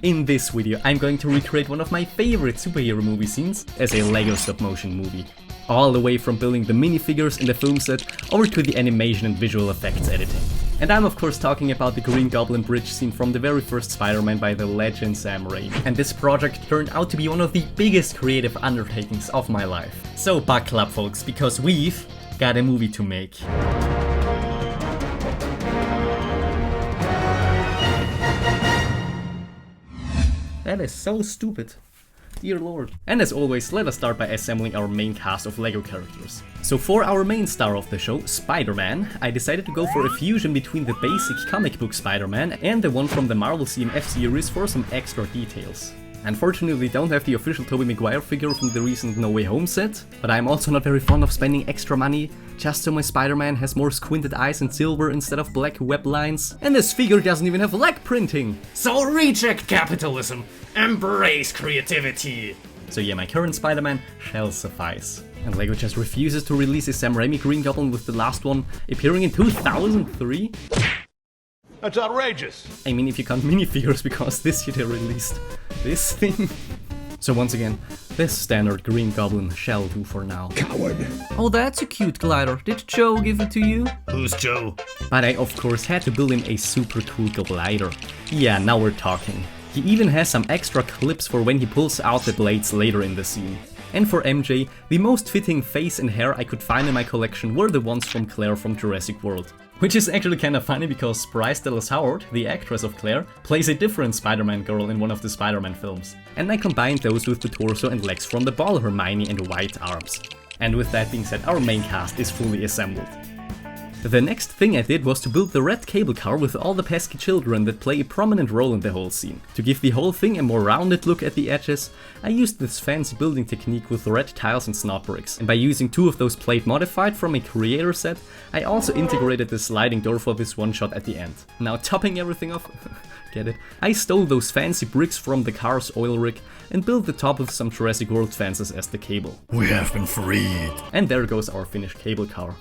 In this video, I'm going to recreate one of my favorite superhero movie scenes as a LEGO stop-motion movie. All the way from building the minifigures in the film set over to the animation and visual effects editing. And I'm of course talking about the Green Goblin bridge scene from the very first Spider-Man by the legend Sam Raimi. And this project turned out to be one of the biggest creative undertakings of my life. So buckle up folks, because we've got a movie to make. That is so stupid. Dear lord. And as always, let us start by assembling our main cast of LEGO characters. So for our main star of the show, Spider-Man, I decided to go for a fusion between the basic comic book Spider-Man and the one from the Marvel CMF series for some extra details. Unfortunately, we don't have the official Tobey Maguire figure from the recent No Way Home set, but I'm also not very fond of spending extra money just so my Spider-Man has more squinted eyes and silver instead of black web lines. And this figure doesn't even have leg printing! So reject capitalism, embrace creativity! So yeah, my current Spider-Man shall suffice. And LEGO just refuses to release a Sam Raimi Green Goblin with the last one appearing in 2003? That's outrageous! I mean, if you count minifigures, because this year they released this thing. So once again, this standard Green Goblin shall do for now. Coward! Oh, that's a cute glider. Did Joe give it to you? Who's Joe? But I of course had to build him a super cool glider. Yeah, now we're talking. He even has some extra clips for when he pulls out the blades later in the scene. And for MJ, the most fitting face and hair I could find in my collection were the ones from Claire from Jurassic World. Which is actually kinda funny because Bryce Dallas Howard, the actress of Claire, plays a different Spider-Man girl in one of the Spider-Man films. And I combined those with the torso and legs from the ball Hermione and white arms. And with that being said, our main cast is fully assembled. The next thing I did was to build the red cable car with all the pesky children that play a prominent role in the whole scene. To give the whole thing a more rounded look at the edges, I used this fancy building technique with red tiles and snot bricks. And by using two of those plate modified from a creator set, I also integrated the sliding door for this one shot at the end. Now topping everything off, get it? I stole those fancy bricks from the car's oil rig and built the top with some Jurassic World fences as the cable. We have been freed! And there goes our finished cable car.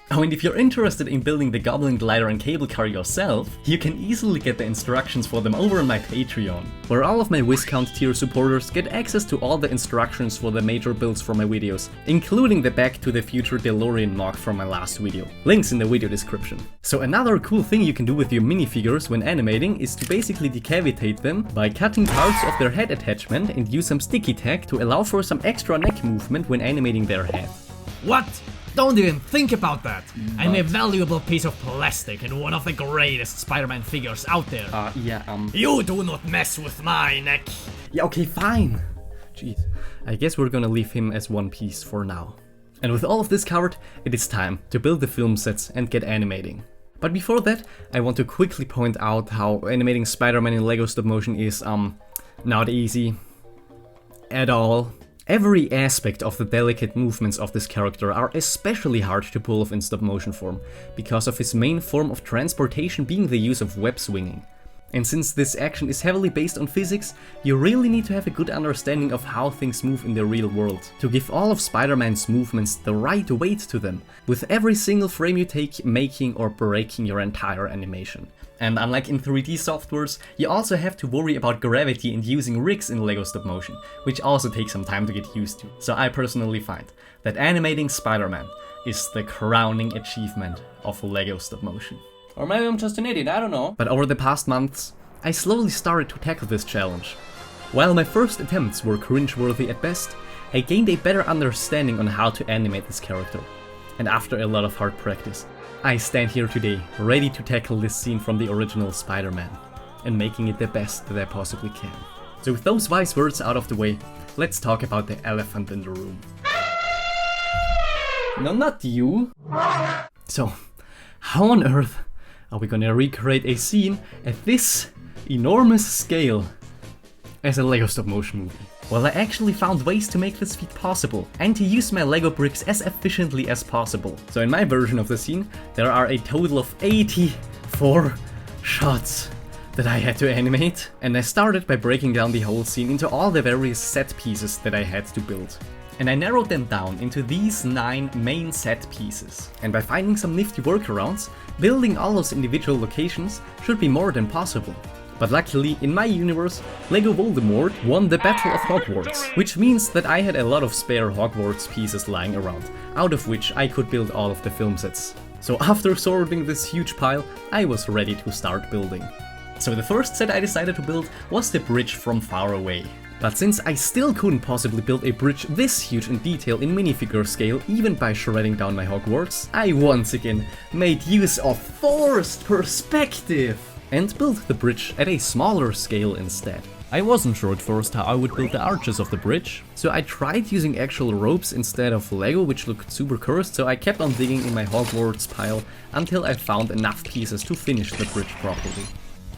Oh, and if you're interested in building the Goblin Glider and cable car yourself, you can easily get the instructions for them over on my Patreon, where all of my Viscount tier supporters get access to all the instructions for the major builds for my videos, including the Back to the Future DeLorean mock from my last video. Links in the video description. So another cool thing you can do with your minifigures when animating is to basically decavitate them by cutting parts of their head attachment and use some sticky tack to allow for some extra neck movement when animating their head. What? Don't even think about that! I'm a valuable piece of plastic and one of the greatest Spider-Man figures out there. You do not mess with my neck! Yeah, okay, fine. Jeez. I guess we're gonna leave him as one piece for now. And with all of this covered, it is time to build the film sets and get animating. But before that, I want to quickly point out how animating Spider-Man in LEGO stop motion is, not easy. At all. Every aspect of the delicate movements of this character are especially hard to pull off in stop motion form, because of his main form of transportation being the use of web swinging. And since this action is heavily based on physics, you really need to have a good understanding of how things move in the real world, to give all of Spider-Man's movements the right weight to them, with every single frame you take making or breaking your entire animation. And unlike in 3D softwares, you also have to worry about gravity and using rigs in LEGO stop motion, which also takes some time to get used to. So I personally find that animating Spider-Man is the crowning achievement of LEGO stop motion. Or maybe I'm just an idiot, I don't know. But over the past months, I slowly started to tackle this challenge. While my first attempts were cringeworthy at best, I gained a better understanding on how to animate this character. And after a lot of hard practice, I stand here today, ready to tackle this scene from the original Spider-Man, and making it the best that I possibly can. So with those wise words out of the way, let's talk about the elephant in the room. No, not you! So, how on earth are we gonna recreate a scene at this enormous scale as a LEGO stop motion movie? Well, I actually found ways to make this feat possible, and to use my LEGO bricks as efficiently as possible. So in my version of the scene, there are a total of 84 shots that I had to animate, and I started by breaking down the whole scene into all the various set pieces that I had to build. And I narrowed them down into these 9 main set pieces. And by finding some nifty workarounds, building all those individual locations should be more than possible. But luckily, in my universe, Lego Voldemort won the Battle of Hogwarts, which means that I had a lot of spare Hogwarts pieces lying around, out of which I could build all of the film sets. So after sorting this huge pile, I was ready to start building. So the first set I decided to build was the bridge from far away. But since I still couldn't possibly build a bridge this huge in detail in minifigure scale, even by shredding down my Hogwarts, I once again made use of forced perspective and built the bridge at a smaller scale instead. I wasn't sure at first how I would build the arches of the bridge, so I tried using actual ropes instead of Lego, which looked super cursed, so I kept on digging in my Hogwarts pile until I found enough pieces to finish the bridge properly.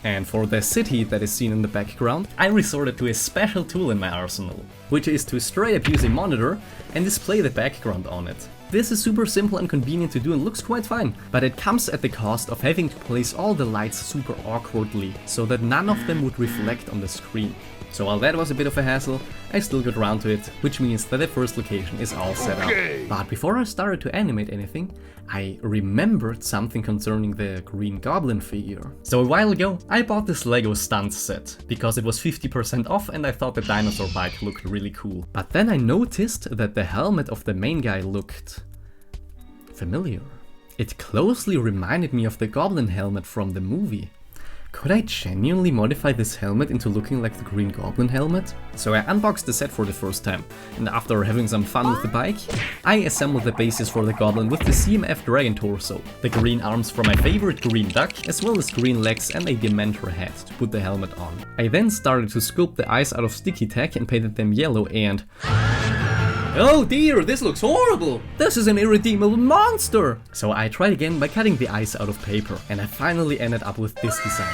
And for the city that is seen in the background, I resorted to a special tool in my arsenal, which is to straight up use a monitor and display the background on it. This is super simple and convenient to do and looks quite fine, but it comes at the cost of having to place all the lights super awkwardly, so that none of them would reflect on the screen. So while that was a bit of a hassle, I still got around to it, which means that the first location is all set up. But before I started to animate anything, I remembered something concerning the Green Goblin figure. So a while ago, I bought this Lego stunt set, because it was 50% off and I thought the dinosaur bike looked really cool. But then I noticed that the helmet of the main guy looked familiar. It closely reminded me of the Goblin helmet from the movie. Could I genuinely modify this helmet into looking like the Green Goblin helmet? So I unboxed the set for the first time, and after having some fun with the bike, I assembled the basis for the Goblin with the CMF Dragon torso, the green arms from my favorite green duck, as well as green legs and a Dementor head to put the helmet on. I then started to sculpt the eyes out of sticky tack and painted them yellow and... oh dear, this looks horrible! This is an irredeemable monster! So I tried again by cutting the eyes out of paper, and I finally ended up with this design.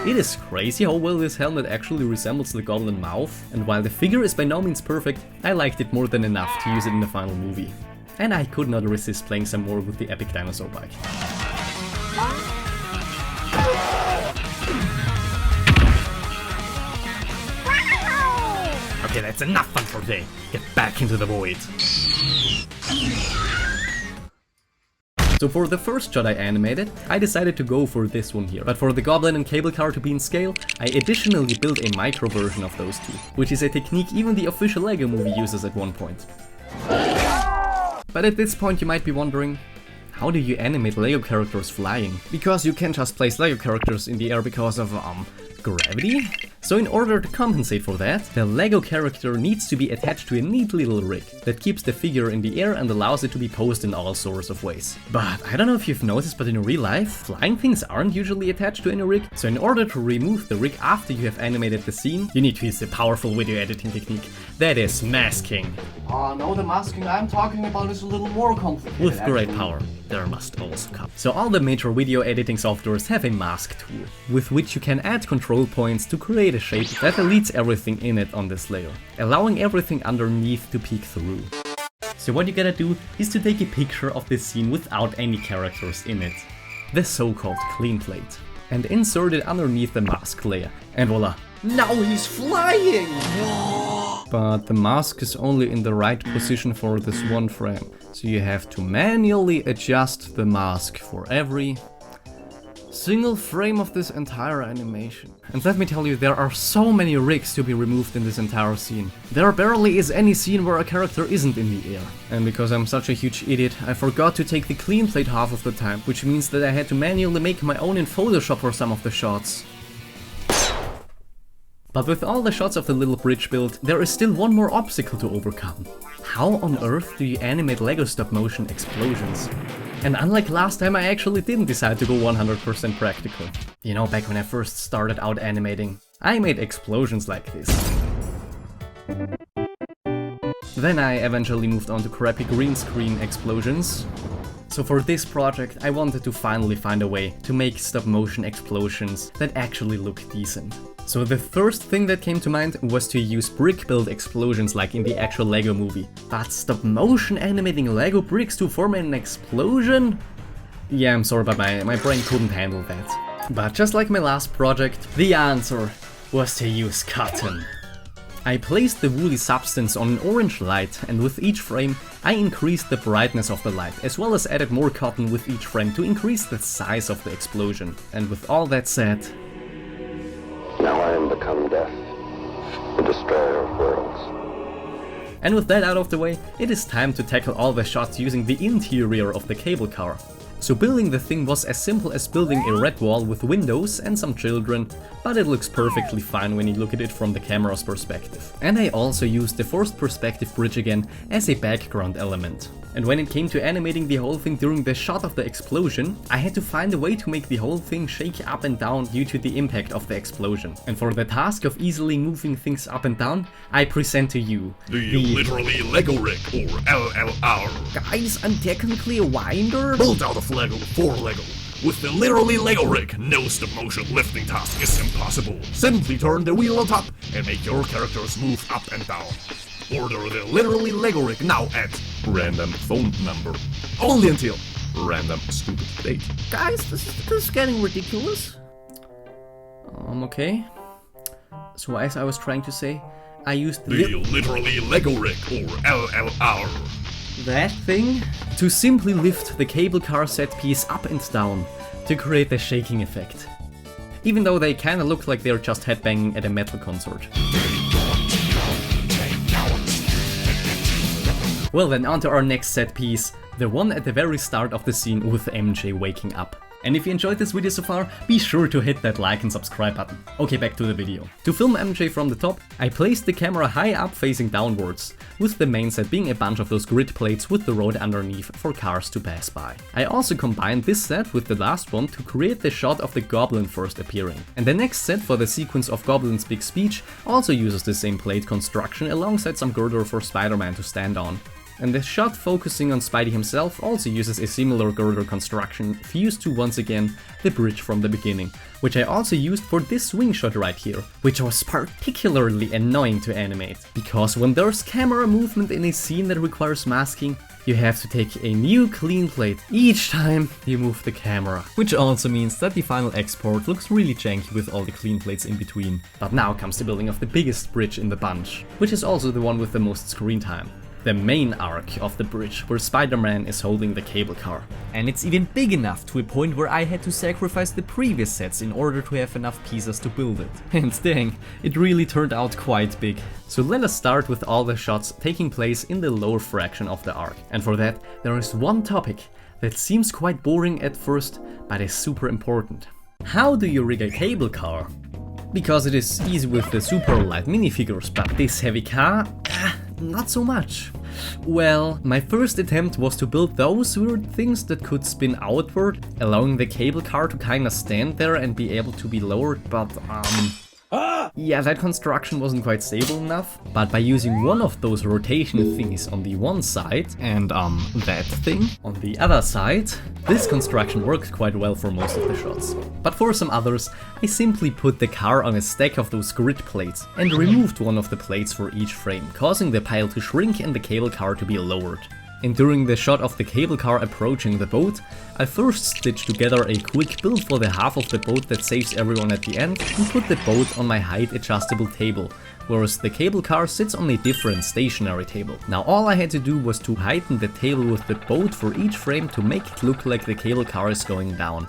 It is crazy how well this helmet actually resembles the Goblin mouth, and while the figure is by no means perfect, I liked it more than enough to use it in the final movie. And I could not resist playing some more with the epic dinosaur bike. Okay, that's enough fun for today. Get back into the void. So for the first shot I animated, I decided to go for this one here. But for the Goblin and cable car to be in scale, I additionally built a micro version of those two, which is a technique even the official Lego movie uses at one point. But at this point you might be wondering, how do you animate Lego characters flying? Because you can't just place Lego characters in the air because of, gravity? So in order to compensate for that, the Lego character needs to be attached to a neat little rig that keeps the figure in the air and allows it to be posed in all sorts of ways. But I don't know if you've noticed, but in real life, flying things aren't usually attached to any rig. So in order to remove the rig after you have animated the scene, you need to use a powerful video editing technique. That is masking. No, the masking I'm talking about is a little more complicated. With great power, there must also come. So all the major video editing softwares have a mask tool, with which you can add control points to create a shape that deletes everything in it on this layer, allowing everything underneath to peek through. So what you gotta do is to take a picture of this scene without any characters in it, the so-called clean plate, and insert it underneath the mask layer, and voila! Now he's flying! But the mask is only in the right position for this one frame, so you have to manually adjust the mask for every single frame of this entire animation. And let me tell you, there are so many rigs to be removed in this entire scene. There barely is any scene where a character isn't in the air. And because I'm such a huge idiot, I forgot to take the clean plate half of the time, which means that I had to manually make my own in Photoshop for some of the shots. But with all the shots of the little bridge built, there is still one more obstacle to overcome. How on earth do you animate Lego stop-motion explosions? And unlike last time, I actually didn't decide to go 100% practical. You know, back when I first started out animating, I made explosions like this. Then I eventually moved on to crappy green screen explosions. So for this project, I wanted to finally find a way to make stop-motion explosions that actually look decent. So the first thing that came to mind was to use brick-built explosions like in the actual Lego movie. But stop-motion animating Lego bricks to form an explosion? Yeah, I'm sorry, but my brain couldn't handle that. But just like my last project, the answer was to use cotton. I placed the woolly substance on an orange light, and with each frame I increased the brightness of the light, as well as added more cotton with each frame to increase the size of the explosion. And with all that said, become death, the destroyer of worlds. And with that out of the way, it is time to tackle all the shots using the interior of the cable car. So building the thing was as simple as building a red wall with windows and some children, but it looks perfectly fine when you look at it from the camera's perspective. And I also used the forced perspective bridge again as a background element. And when it came to animating the whole thing during the shot of the explosion, I had to find a way to make the whole thing shake up and down due to the impact of the explosion. And for the task of easily moving things up and down, I present to you the literally Lego rig, or LLR. Guys, I'm technically a winder. Built out of Lego for Lego. With the literally Lego rig, no stop motion lifting task is impossible. Simply turn the wheel on top and make your characters move up and down. Order the literally Lego rig now at random phone number. Only until random stupid date. Guys, this is getting ridiculous. Okay. So as I was trying to say, I used the literally Lego rig, or LLR. That thing to simply lift the cable car set piece up and down to create the shaking effect. Even though they kinda look like they're just headbanging at a metal concert. Well then, onto our next set piece, the one at the very start of the scene with MJ waking up. And if you enjoyed this video so far, be sure to hit that like and subscribe button. Okay, back to the video. To film MJ from the top, I placed the camera high up facing downwards, with the main set being a bunch of those grid plates with the road underneath for cars to pass by. I also combined this set with the last one to create the shot of the goblin first appearing. And the next set for the sequence of Goblin's big speech also uses the same plate construction alongside some girder for Spider-Man to stand on. And the shot focusing on Spidey himself also uses a similar girder construction, fused to once again the bridge from the beginning, which I also used for this swing shot right here, which was particularly annoying to animate, because when there's camera movement in a scene that requires masking, you have to take a new clean plate each time you move the camera. Which also means that the final export looks really janky with all the clean plates in between. But now comes the building of the biggest bridge in the bunch, which is also the one with the most screen time. The main arc of the bridge, where Spider-Man is holding the cable car. And it's even big enough to a point where I had to sacrifice the previous sets in order to have enough pieces to build it. And dang, it really turned out quite big. So let us start with all the shots taking place in the lower fraction of the arc. And for that, there is one topic that seems quite boring at first, but is super important. How do you rig a cable car? Because it is easy with the super light minifigures, but this heavy car, not so much. Well, my first attempt was to build those weird things that could spin outward, allowing the cable car to kinda stand there and be able to be lowered, but yeah, that construction wasn't quite stable enough. But by using one of those rotation thingies on the one side and that thing on the other side, this construction worked quite well for most of the shots. But for some others, I simply put the car on a stack of those grid plates and removed one of the plates for each frame, causing the pile to shrink and the cable car to be lowered. And during the shot of the cable car approaching the boat, I first stitched together a quick build for the half of the boat that saves everyone at the end and put the boat on my height adjustable table, whereas the cable car sits on a different stationary table. Now all I had to do was to heighten the table with the boat for each frame to make it look like the cable car is going down.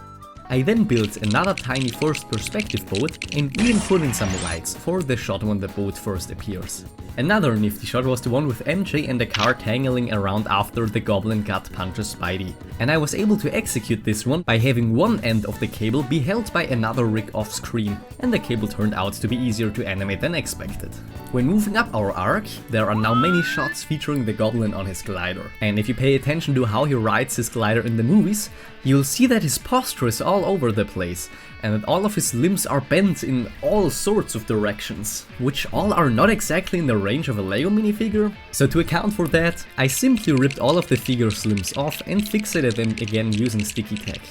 I then built another tiny first perspective boat and even put in some lights for the shot when the boat first appears. Another nifty shot was the one with MJ and the car tangling around after the goblin gut punches Spidey. And I was able to execute this one by having one end of the cable be held by another rig off screen, and the cable turned out to be easier to animate than expected. When moving up our arc, there are now many shots featuring the goblin on his glider. And if you pay attention to how he rides his glider in the movies, you'll see that his posture is all over the place, and that all of his limbs are bent in all sorts of directions, which all are not exactly in the range of a Lego minifigure. So to account for that, I simply ripped all of the figure's limbs off and fixated them again using sticky tack.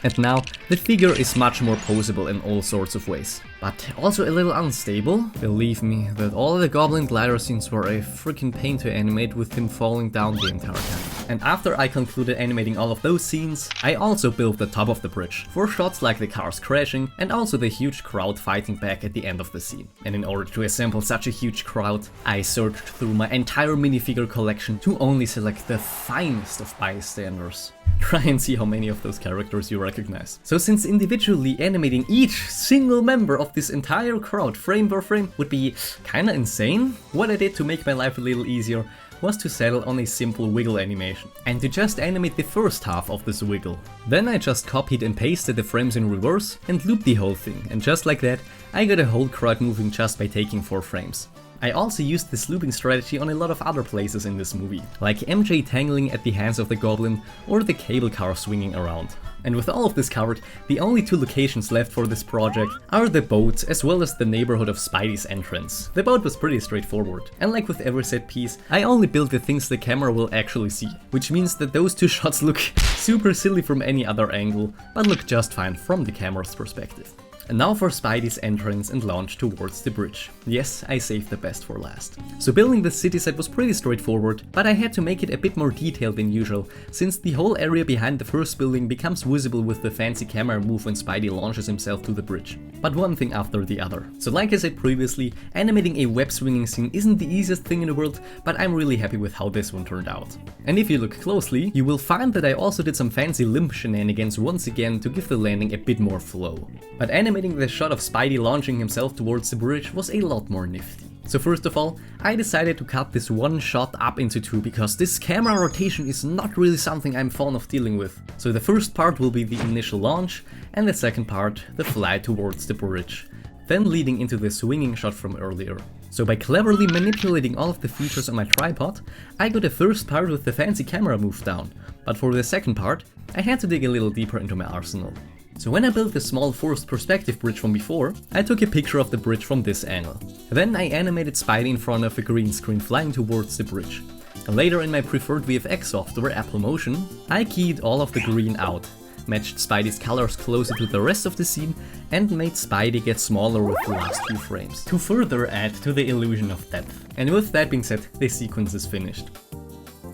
And now, the figure is much more poseable in all sorts of ways. But also a little unstable. Believe me, that all the goblin glider scenes were a freaking pain to animate with him falling down the entire time. And after I concluded animating all of those scenes, I also built the top of the bridge, for shots like the cars crashing and also the huge crowd fighting back at the end of the scene. And in order to assemble such a huge crowd, I searched through my entire minifigure collection to only select the finest of bystanders. Try and see how many of those characters you recognize. So since individually animating each single member of this entire crowd frame per frame would be kinda insane, what I did to make my life a little easier was to settle on a simple wiggle animation, and to just animate the first half of this wiggle. Then I just copied and pasted the frames in reverse and looped the whole thing, and just like that, I got a whole crowd moving just by taking 4 frames. I also used this looping strategy on a lot of other places in this movie, like MJ tangling at the hands of the goblin or the cable car swinging around. And with all of this covered, the only 2 locations left for this project are the boat as well as the neighborhood of Spidey's entrance. The boat was pretty straightforward, and like with every set piece, I only built the things the camera will actually see, which means that those 2 shots look super silly from any other angle, but look just fine from the camera's perspective. And now for Spidey's entrance and launch towards the bridge. Yes, I saved the best for last. So building the city set was pretty straightforward, but I had to make it a bit more detailed than usual, since the whole area behind the first building becomes visible with the fancy camera move when Spidey launches himself to the bridge. But one thing after the other. So like I said previously, animating a web swinging scene isn't the easiest thing in the world, but I'm really happy with how this one turned out. And if you look closely, you will find that I also did some fancy limb shenanigans once again to give the landing a bit more flow. But animating the shot of Spidey launching himself towards the bridge was a lot more nifty. So first of all, I decided to cut this one shot up into 2 because this camera rotation is not really something I'm fond of dealing with. So the first part will be the initial launch, and the second part, the flight towards the bridge, then leading into the swinging shot from earlier. So by cleverly manipulating all of the features on my tripod, I got the first part with the fancy camera move down, but for the second part, I had to dig a little deeper into my arsenal. So when I built the small forced perspective bridge from before, I took a picture of the bridge from this angle. Then I animated Spidey in front of a green screen flying towards the bridge. And later in my preferred VFX software, Apple Motion, I keyed all of the green out, matched Spidey's colors closer to the rest of the scene, and made Spidey get smaller with the last few frames, to further add to the illusion of depth. And with that being said, the sequence is finished.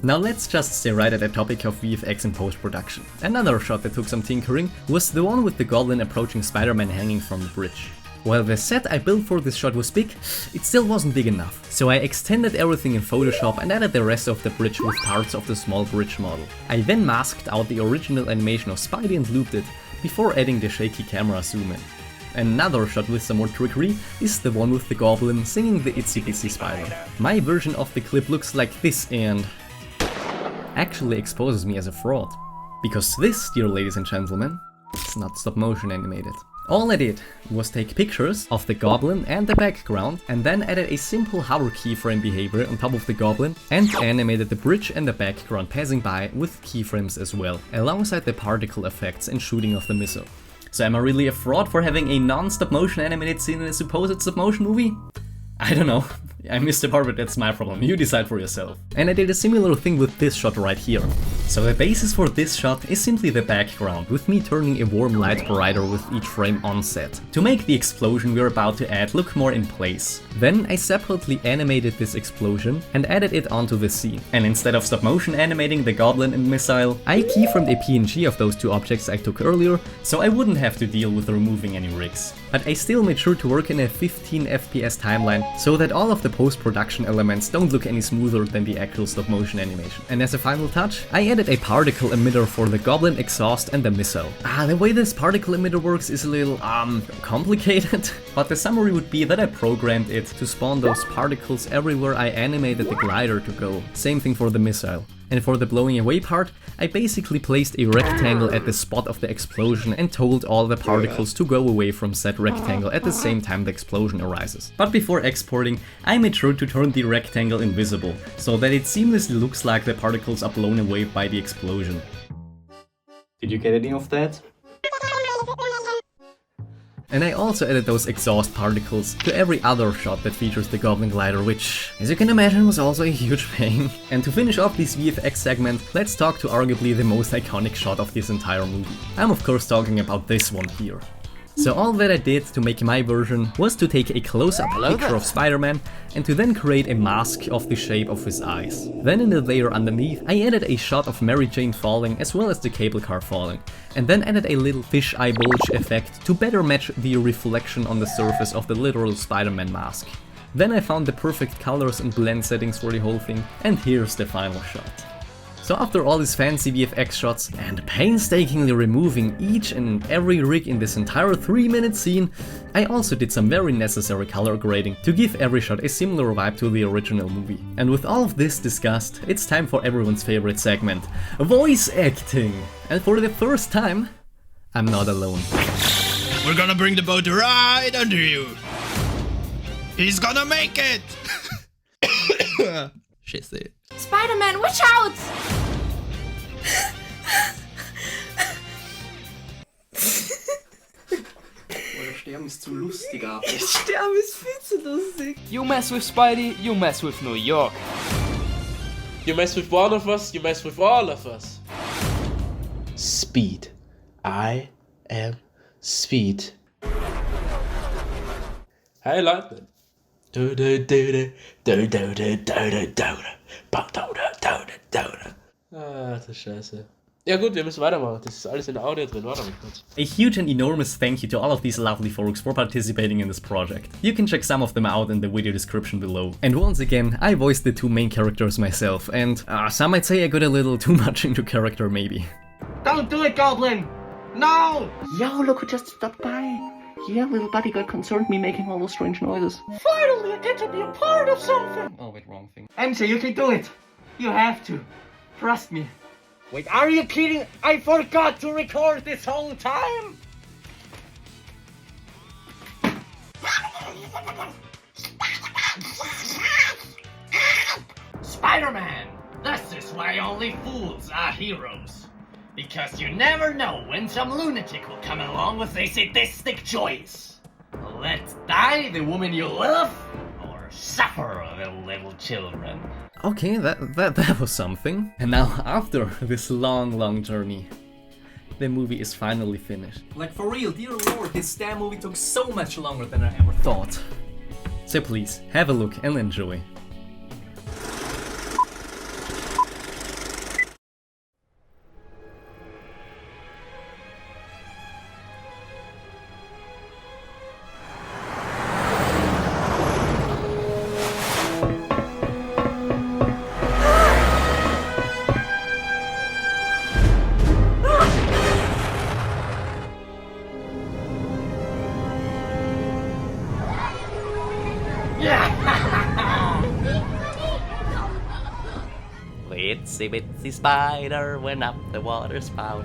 Now let's just stay right at the topic of VFX and post-production. Another shot that took some tinkering was the one with the goblin approaching Spider-Man hanging from the bridge. While the set I built for this shot was big, it still wasn't big enough, so I extended everything in Photoshop and added the rest of the bridge with parts of the small bridge model. I then masked out the original animation of Spidey and looped it, before adding the shaky camera zoom in. Another shot with some more trickery is the one with the goblin singing the Itsy Bitsy Spider. My version of the clip looks like this and actually exposes me as a fraud. Because this, dear ladies and gentlemen, is not stop motion animated. All I did was take pictures of the goblin and the background and then added a simple hover keyframe behavior on top of the goblin and animated the bridge and the background passing by with keyframes as well, alongside the particle effects and shooting of the missile. So am I really a fraud for having a non-stop motion animated scene in a supposed stop motion movie? I don't know. I missed the part, but that's my problem. You decide for yourself. And I did a similar thing with this shot right here. So the basis for this shot is simply the background, with me turning a warm light brighter with each frame on set, to make the explosion we're about to add look more in place. Then I separately animated this explosion and added it onto the scene. And instead of stop motion animating the goblin and missile, I keyframed a PNG of those 2 objects I took earlier, so I wouldn't have to deal with removing any rigs. But I still made sure to work in a 15 FPS timeline, so that all of the post-production elements don't look any smoother than the actual stop-motion animation. And as a final touch, I added a particle emitter for the goblin exhaust and the missile. The way this particle emitter works is a little, complicated, but the summary would be that I programmed it to spawn those particles everywhere I animated the glider to go. Same thing for the missile. And for the blowing away part, I basically placed a rectangle at the spot of the explosion and told all the particles to go away from said rectangle at the same time the explosion arises. But before exporting, I made sure to turn the rectangle invisible, so that it seamlessly looks like the particles are blown away by the explosion. Did you get any of that? And I also added those exhaust particles to every other shot that features the Goblin Glider, which, as you can imagine, was also a huge pain. And to finish off this VFX segment, let's talk to arguably the most iconic shot of this entire movie. I'm of course talking about this one here. So all that I did to make my version was to take a close-up picture of Spider-Man and to then create a mask of the shape of his eyes. Then in the layer underneath, I added a shot of Mary Jane falling as well as the cable car falling, and then added a little fisheye bulge effect to better match the reflection on the surface of the literal Spider-Man mask. Then I found the perfect colors and blend settings for the whole thing, and here's the final shot. So after all these fancy VFX shots and painstakingly removing each and every rig in this entire 3-minute scene, I also did some very necessary color grading to give every shot a similar vibe to the original movie. And with all of this discussed, it's time for everyone's favorite segment, voice acting. And for the first time, I'm not alone. We're gonna bring the boat right under you. He's gonna make it! Shit. Spider-Man, watch out! Sterben ist zu lustig, aber. Sterben ist viel zu lustig. You mess with Spidey, you mess with New York. You mess with one of us, you mess with all of us. Speed. I am Speed. Hey Leute. Ah, das ist scheiße. Ja gut, wir müssen weitermachen. Das ist alles in der Audio drin. Warte mal kurz. A huge and enormous thank you to all of these lovely folks for participating in this project. You can check some of them out in the video description below. And once again, I voiced the two main characters myself, and some might say I got a little too much into character maybe. Don't do it, Goblin! No! Yo, look who just stopped by. Yeah, little buddy got concerned me making all those strange noises. Finally, I get to be a part of something! Oh wait, wrong thing. MJ, you can do it! You have to. Trust me. Wait, are you kidding? I forgot to record this whole time! Spider-Man! This is why only fools are heroes. Because you never know when some lunatic will come along with a sadistic choice. Let's die the woman you love, or suffer the little children. Okay, that was something. And now, after this long journey, the movie is finally finished. Like for real, dear lord, this damn movie took so much longer than I ever thought. So please, have a look and enjoy. Itsy bitsy spider went up the water spout.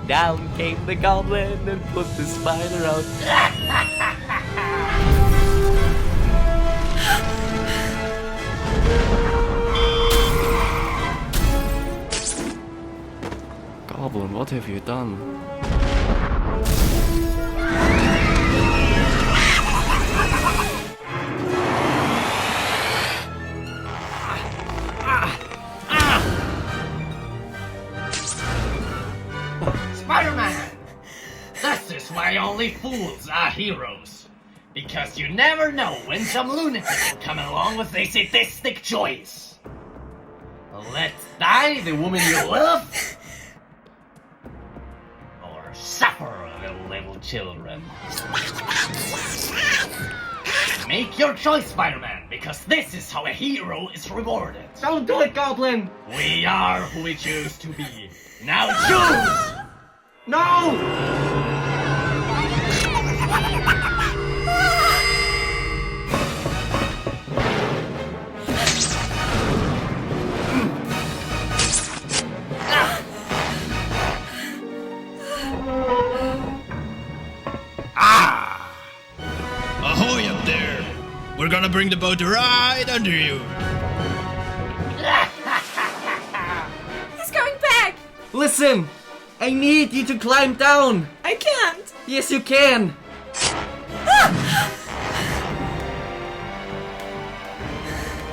Down came the goblin and put the spider out. Goblin, what have you done? Spider-Man! This is why only fools are heroes. Because you never know when some lunatic will come along with a sadistic choice. Let's die the woman you love, or suffer the little children. Make your choice, Spider-Man, because this is how a hero is rewarded. Don't do it, Goblin! We are who we choose to be. Now choose! No! Ahoy up there! We're gonna bring the boat right under you. He's going back! Listen! I need you to climb down! I can't! Yes, you can!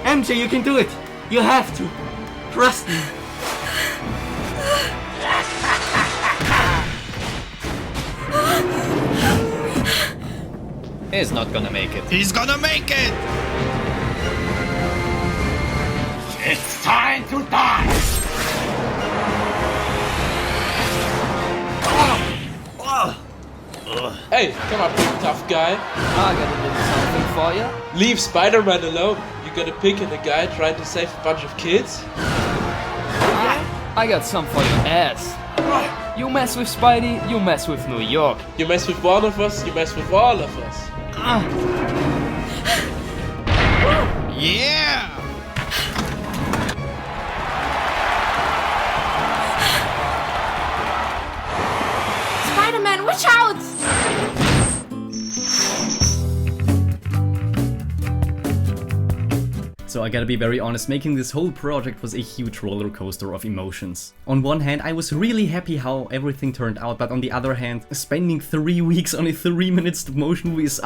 MJ, you can do it! You have to! Trust me! He's not gonna make it. He's gonna make it! It's time to die! Hey, come on, big tough guy. I got a little something for you. Leave Spider-Man alone. You got a pick and a guy trying to save a bunch of kids. I got some for your ass. You mess with Spidey, you mess with New York. You mess with one of us, you mess with all of us. Yeah! Spider-Man, watch out! So I gotta be very honest, making this whole project was a huge roller coaster of emotions. On one hand, I was really happy how everything turned out, but on the other hand, spending 3 weeks on a 3-minute stop motion movie is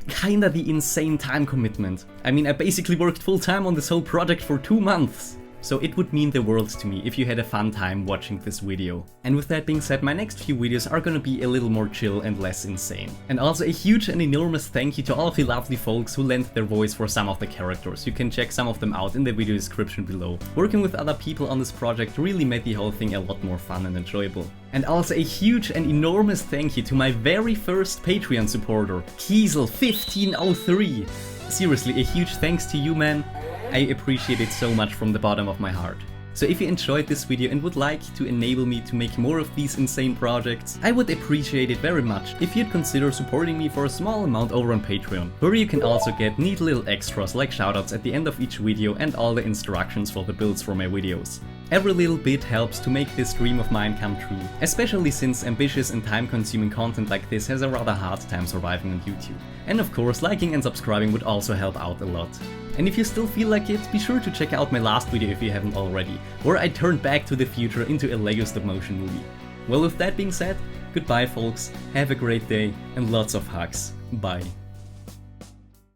kinda the insane time commitment. I mean, I basically worked full time on this whole project for 2 months. So it would mean the world to me if you had a fun time watching this video. And with that being said, my next few videos are gonna be a little more chill and less insane. And also a huge and enormous thank you to all of the lovely folks who lent their voice for some of the characters. You can check some of them out in the video description below. Working with other people on this project really made the whole thing a lot more fun and enjoyable. And also a huge and enormous thank you to my very first Patreon supporter, Kiesel1503. Seriously, a huge thanks to you, man. I appreciate it so much from the bottom of my heart. So if you enjoyed this video and would like to enable me to make more of these insane projects, I would appreciate it very much if you'd consider supporting me for a small amount over on Patreon, where you can also get neat little extras like shoutouts at the end of each video and all the instructions for the builds for my videos. Every little bit helps to make this dream of mine come true, especially since ambitious and time-consuming content like this has a rather hard time surviving on YouTube. And of course, liking and subscribing would also help out a lot. And if you still feel like it, be sure to check out my last video if you haven't already, where I turned Back to the Future into a LEGO stop-motion movie. Well, with that being said, goodbye folks, have a great day, and lots of hugs. Bye.